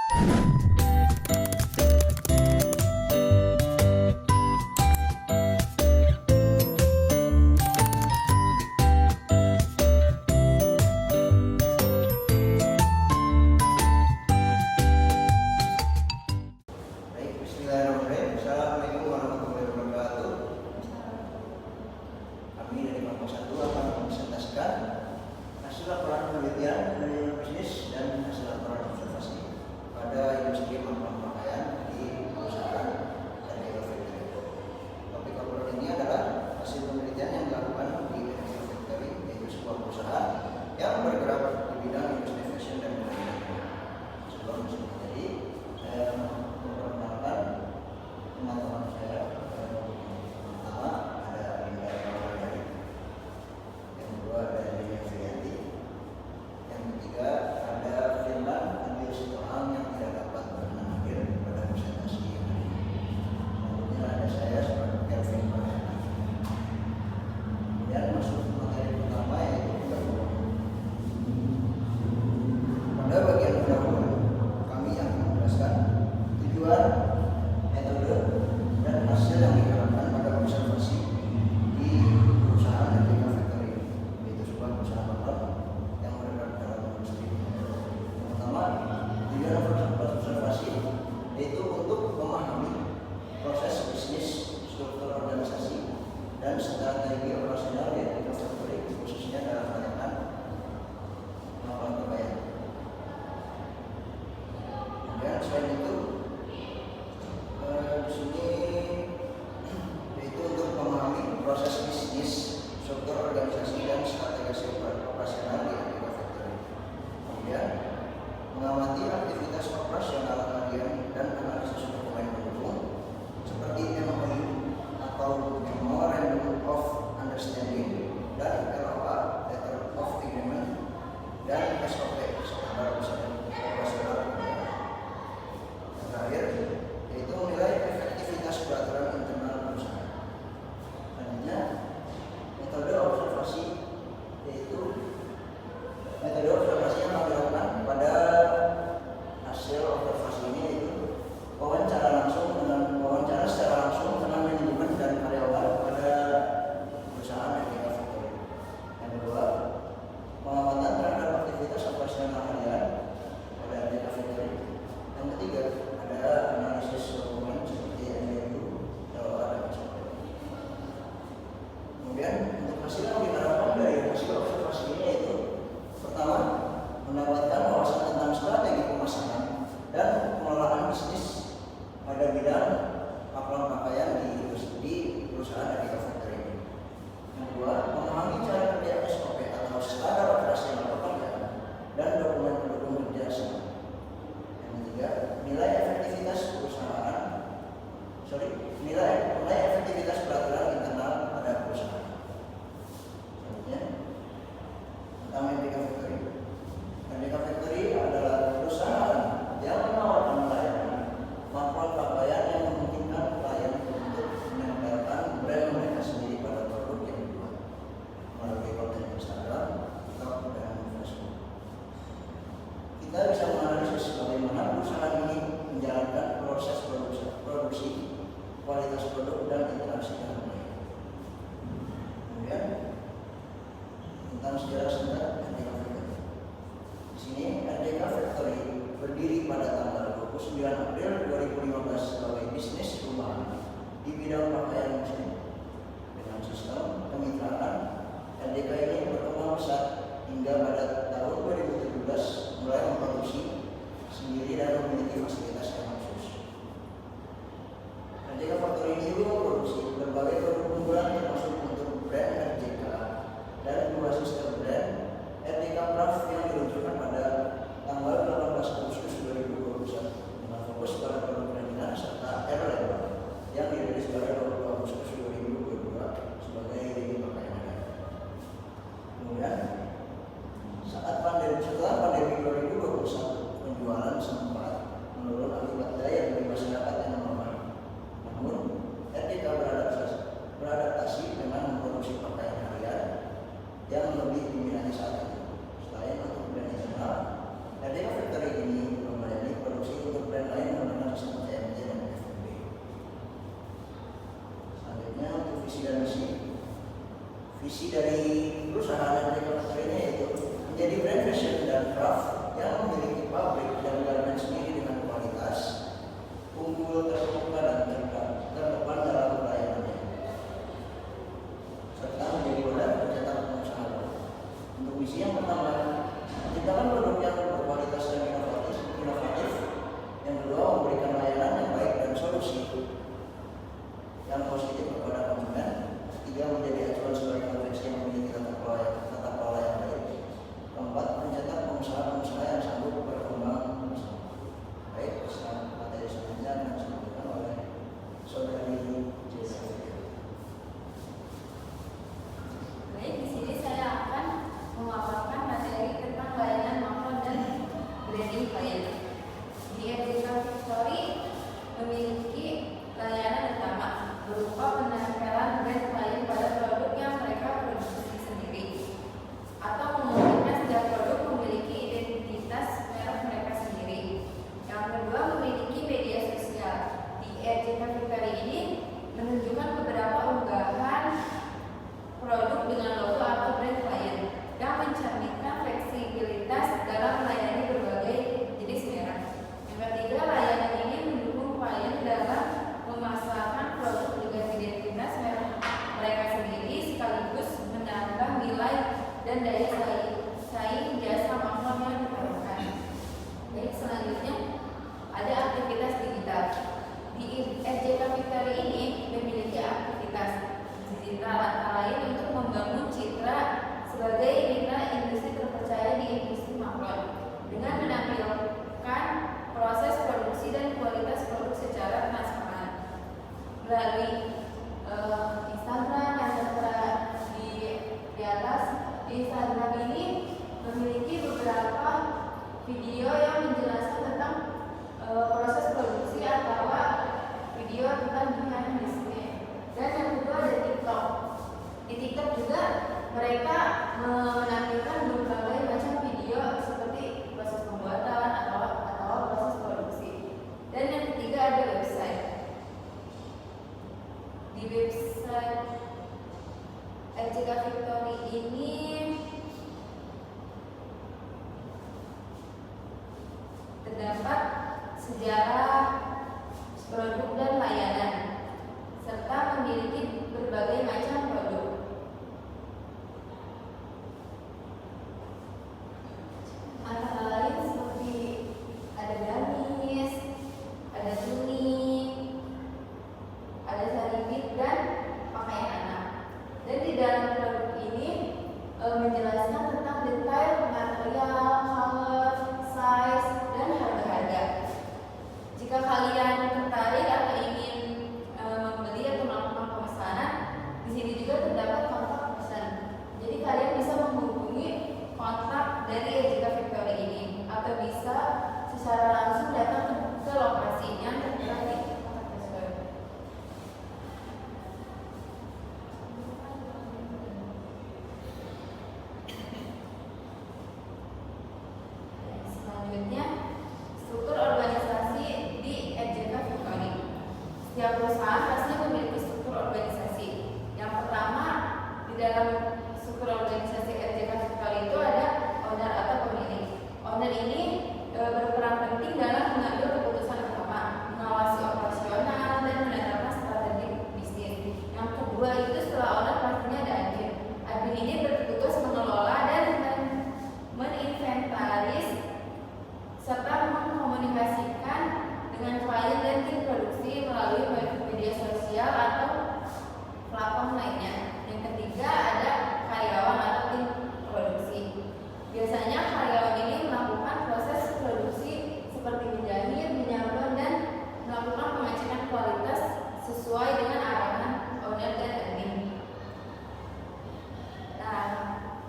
Bismillahirrahmanirrahim. Assalamualaikum warahmatullahi wabarakatuh. Kami dari kelompok 1 akan mempresentasikan hasil laporan penelitian dari bisnis dan hasil laporan observasi pada industri pakaian di perusahaan RDK Factory. Topik laporan ini adalah hasil penelitian yang dilakukan di RDK Factory, yaitu sebuah perusahaan yang bergerak di bidang industri fashion dan budaya. Sebelum masuk materi, saya memperkenalkan teman-teman saya. Pertama ada Linda Ramadhani, yang kedua ada Lina Frianti, yang ketiga ada Firman Andi Sitohang yang tidak dapat berkenan hadir pada presentasi ini. Selanjutnya ada saya sebagai Kelvin Marhana. Kemudian masuk materi pertama, yaitu pendahuluan. Pada bagian pendahuluan kami akan menjelaskan tujuan, metode, dan hasil yang diharapkan pada observasi di perusahaan RDK Factory, yaitu sebuah perusahaan lokal yang bergerak dalam industri. Yang pertama, tujuan observasi yaitu untuk memahami proses bisnis, struktur organisasi, dan strategi operasional di RDK Factory, khususnya dalam layanan melakukan pakaian. Kemudian selain itu, di sini yaitu untuk memahami proses bisnis, struktur organisasi, dan strategi operasional di RDK Factory. Kemudian mengamati aktivitas operasional harian dan analisis dokumen pendukung seperti MOU atau Memorandum of Understanding dan LOA Letter of Agreement dan SOP standar operasional. Yang terakhir yaitu menilai efektivitas peraturan internal perusahaan. Selanjutnya, metode observasi yaitu metode observasi yang kami lakukan pada hasil observasi ini yaitu wawancara secara langsung dengan manajemen dan karyawan pada perusahaan RDK Factory. Yang kedua, pengamatan terhadap aktivitas operasional harian pada RDK Factory. Yang ketiga, ada analisis dokumen seperti MOU, LOA, dan SOP. Kemudian untuk hasil yang diharapkan dari hasil observasi ini yaitu pertama, mendapatkan wawasan tentang strategi pemasaran dan pengelolaan bisnis pada bidang pakaian pakaian di perusahaan RDK Factory. Yang kedua, memahami cara kerja SOP atau standar operasional pakaian dan dokumen pendukung kerja. Yang ketiga, nilai efektivitas peraturan internal pada perusahaan. Selanjutnya, tentang RDK Factory. RDK Factory adalah perusahaan yang menawarkan layanan maklumat pakaian yang memungkinkan klien untuk menempelkan brand mereka sendiri pada produk yang dibuat melalui konten Instagram, TikTok, dan Facebook. Kita bisa menganalisis bagaimana perusahaan ini menjalankan proses produksi, kualitas produk, dan interaksi dengan klien. Kemudian tentang sejarah singkat RDK Factory. Di sini RDK Factory berdiri pada tanggal 29 April 2015 sebagai bisnis rumahan di bidang pakaian muslim. Dengan sistem kemitraan, RDK ini berkembang pesat hingga pada tahun 2017 mulai memproduksi sendiri dan memiliki fasilitas yang khusus. RDK Factory ini juga memproduksi berbagai produk unggulan termasuk untuk brand RJK dan dua sistem brand RDK Craft yang diluncurkan pada tanggal 18 Agustus 2021 dengan fokus pada produk kerajinan serta R-Label yang dirilis pada 20 Agustus 2022 sebagai lini pakaian. Kemudian setelah pandemi 2021 melalui Instagram yang tertera di atas. Di Instagram ini memiliki beberapa video yang menjelaskan tentang proses produksi atau video tentang behind the scene. Dan yang kedua ada TikTok. Di TikTok juga mereka menampilkan berbagai macam video seperti proses pembuatan atau proses produksi. Dan yang ketiga ada website. Di website RJK Victory ini terdapat sejarah produk dan layanan serta memiliki berbagai macam produk. Antara lain seperti ada gamis, ada tuning, ada saripit dan pakaian anak. Dan di dalam produk ini menjelaskan tentang detail material, color, size, dan harga-harga. Jika kalian tertarik atau ingin membeli atau melakukan pemesanan, di sini juga terdapat kontak pesan. Jadi kalian bisa menghubungi kontak dari RJK Victory ini atau bisa secara langsung datang ke lokasi yang tertera di kontak pesan. Selanjutnya, struktur organisasi di RJK Victory. Setiap perusahaan pasti memiliki struktur organisasi. Yang pertama, di dalam struktur organisasi RJK Victory itu ada owner atau pemilik. Owner ini berperan penting dalam mengambil keputusan utama, mengawasi operasional, dan menetapkan strategi bisnis. Yang kedua itu setelah owner pastinya ada admin. Admin ini bertugas mengelola dan meninventaris serta mengkomunikasikan dengan klien dan tim produksi melalui media sosial atau platform lainnya. Yang ketiga ada karyawan atau tim produksi. Biasanya karyawan ini melakukan proses produksi seperti menjahit, menyablon, dan melakukan pengecekan kualitas sesuai dengan arahan owner dan admin. Nah,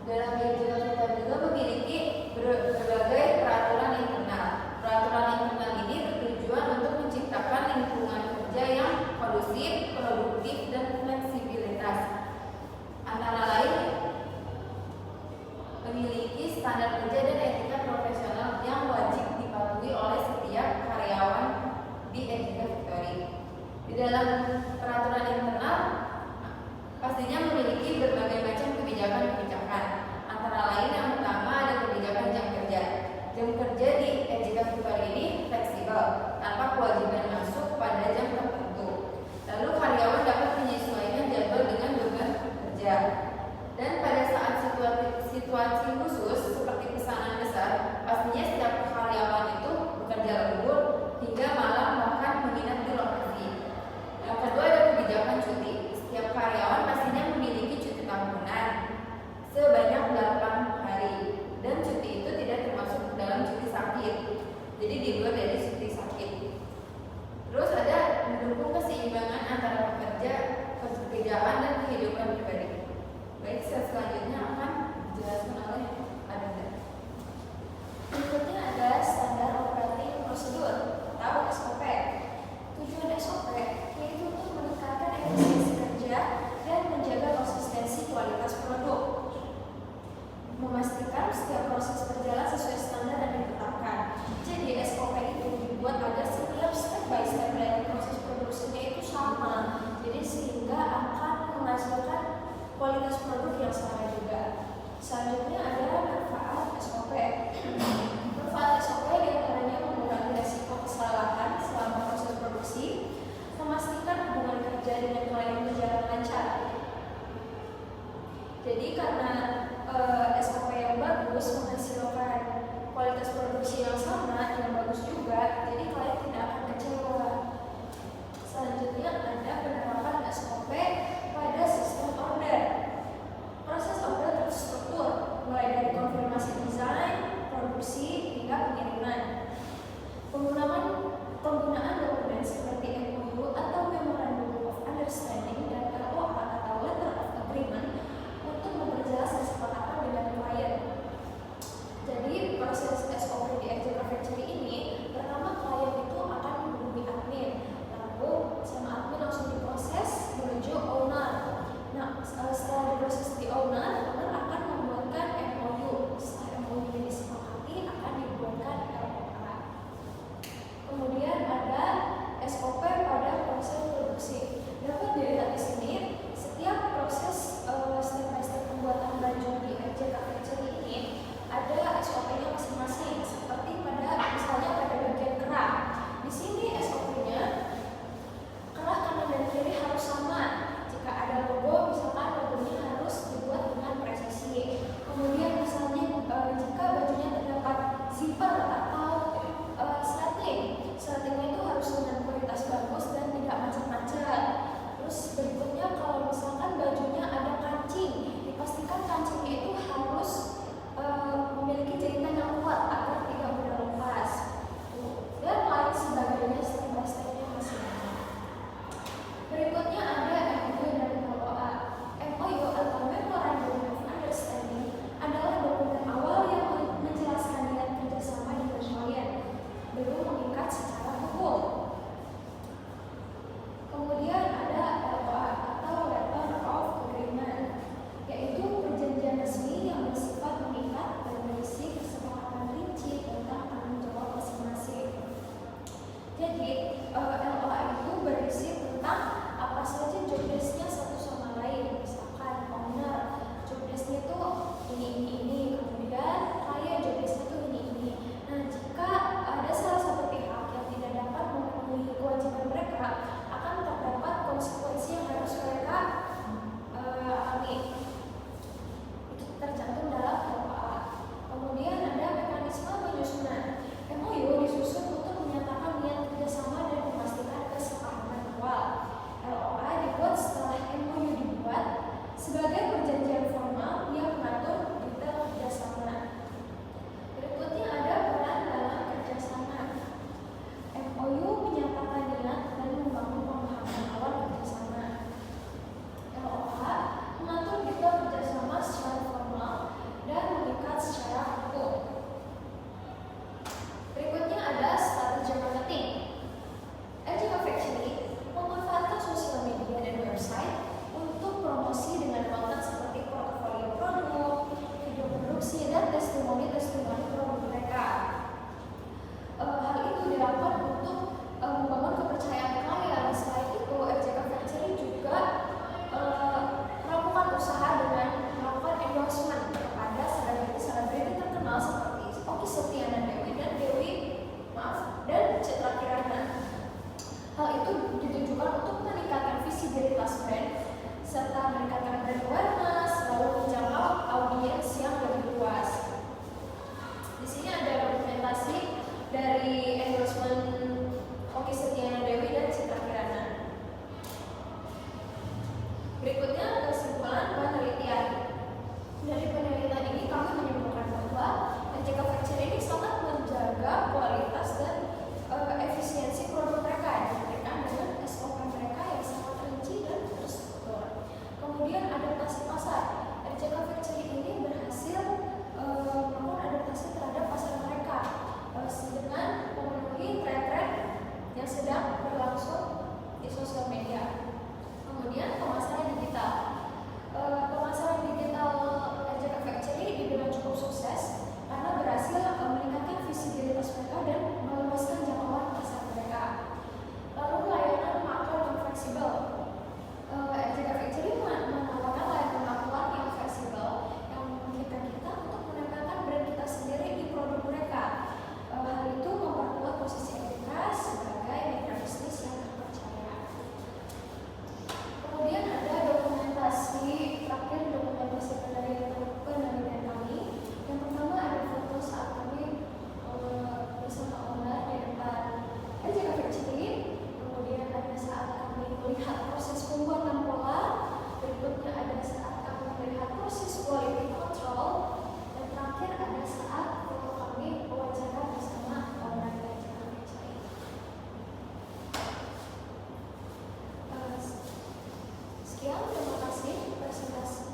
dalam RJK kita juga memiliki berbagai peraturan internal. Peraturan internal ini bertujuan untuk menciptakan lingkungan kerja yang kondusif, produktif, dan fleksibilitas. Antara lain memiliki standar kerja dan etika profesional yang wajib dipatuhi oleh setiap karyawan di RJK Victory. Di dalam peraturan internal pastinya memiliki berbagai macam kebijakan-kebijakan. Antara lain yang pertama ada kebijakan jam kerja. Jam kerja di RJK Victory ini fleksibel, tanpa kewajiban masuk pada jam tertentu. Lalu karyawan dapat menyesuaikan jadwal dengan beban kerja. Dan pada saat situasi khusus seperti pesanan besar, pastinya setiap karyawan itu bekerja lembur hingga malam bahkan menginap di lokasi. Yang kedua ada kebijakan cuti. Setiap karyawan pastinya memiliki cuti tahunan sebanyak 8 hari, dan cuti itu tidak termasuk dalam cuti sakit. Jadi di luar dari cuti sakit. Terus ada mendukung keseimbangan antara pekerjaan dan kehidupan pribadi. Baik, selanjutnya akan dijelaskan oleh Adinda. Berikutnya adalah standar operating prosedur atau SOP. Tujuan SOP yaitu untuk meningkatkan efisiensi kerja dan menjaga konsistensi kualitas produk, memastikan setiap proses berjalan sesuai standar yang ditetapkan. Jadi SOP itu dibuat agar setiap step by step dari proses produksinya itu sama, jadi sehingga akan menghasilkan kualitas produk yang sama juga. Kemudian ada SOP pada proses produksi. Dapat dilihat di sini setiap proses step by step pembuatan baju di RJK Factory ini ada SOP-nya masing-masing. Seperti misalnya pada bagian kerah. Di sini SOP-nya kerah kanan dan kiri harus sama. Jika ada logo, misalkan logonya harus dibuat dengan presisi. Kemudian misalnya jika bajunya terdapat zipper atau settingnya itu harus dengan kualitas bagus dan tidak macet-macet. Terus berikutnya kalau misalkan bajunya ada kancing, dipastikan kancingnya itu harus memiliki jahitan yang kuat agar tidak mudah lepas. Dan lain sebagainya step by step-nya masih ada. Berikutnya ada MOU dan LOA. MOU atau Memorandum of Understanding adalah dokumen awal yang menjelaskan niat kerjasama dengan klien, belum mengikat secara hukum. Kemudian ada LOA atau Letter of Agreement, yaitu perjanjian resmi yang bersifat mengikat dan berisi kesepakatan rinci tentang tanggung jawab masing-masing. Jadi LOA itu berisi tentang apa saja job desk-nya satu sama lain. Misalkan owner job desk-nya itu ini, kemudian klien job desk-nya itu ini. Nah, jika ada salah satu pihak yang tidak dapat memenuhi kewajiban mereka, akan terdapat konsekuensi yang harus mereka alami. Itu tercantum dalam LOA. Kemudian ada mekanisme penyusunan. MOU disusun untuk menyatakan niat kerjasama dan memastikan kesepakatan awal. LOA dibuat setelah MOU dibuat sebagai perjanjian formal yang mengatur detail kerjasama. Berikutnya ada peran dalam kerjasama. MOU menyatakan niat dan membangun pemahaman awal kerjasama. LOA mengatur detail kerjasama secara formal dan mengikat secara hukum. Berikutnya ada strategi marketing. RJK Factory memanfaatkan sosial media dan website untuk promosi dengan konten seperti portofolio produk, video produksi, dan testimoni-testimoni produk mereka. Hal itu dilakukan untuk membangun kepercayaan klien. Selain itu, RJK Factory juga melakukan usaha dengan melakukan endorsement kepada selebriti terkenal seperti Okky Setiana Dewi dan Citra Kirana. Hal itu ditujukan untuk meningkatkan visibilitas brand serta meningkatkan brand awareness, lalu menjangkau audiens yang lebih luas. Di sini ada dokumentasi dari endorsement Okky Setiana Dewi dan Citra Kirana. Berikutnya kesimpulan penelitian. Dari penelitian ini kami menyimpulkan bahwa RJK Factory ini sangat menjaga kualitas dan efisiensi produk mereka diberikan dengan SOP mereka yang sangat rinci dan terstruktur. Kemudian adaptasi pasar. RJK Factory ini berhasil melakukan adaptasi terhadap pasar mereka dengan memenuhi tren-tren yang sedang berlangsung di sosial media. Kemudian pemasaran digital. Pemasaran digital RJK Factory dibilang cukup sukses karena berhasil meningkatkan visibilitas mereka dan meluaskan jangkauan pasar mereka. Lalu layanan makro yang fleksibel. RJK Factory menawarkan layanan makro yang fleksibel yang memungkinkan kita untuk menempelkan brand kita sendiri di produk mereka. Hal itu memperkuat posisi RJK sebagai mitra bisnis yang terpercaya. Kemudian ada dokumentasi, terakhir dokumentasi penelitian kami. Yang pertama ada foto saat kami bersama owner di depan RJK Factory. Kemudian ada saat kami melihat proses pembuatan pola. Berikutnya ada saat kami melihat proses quality control. Dan terakhir ada saat foto kami wawancara bersama owner di RJK Factory. Sekian, terima kasih presentasi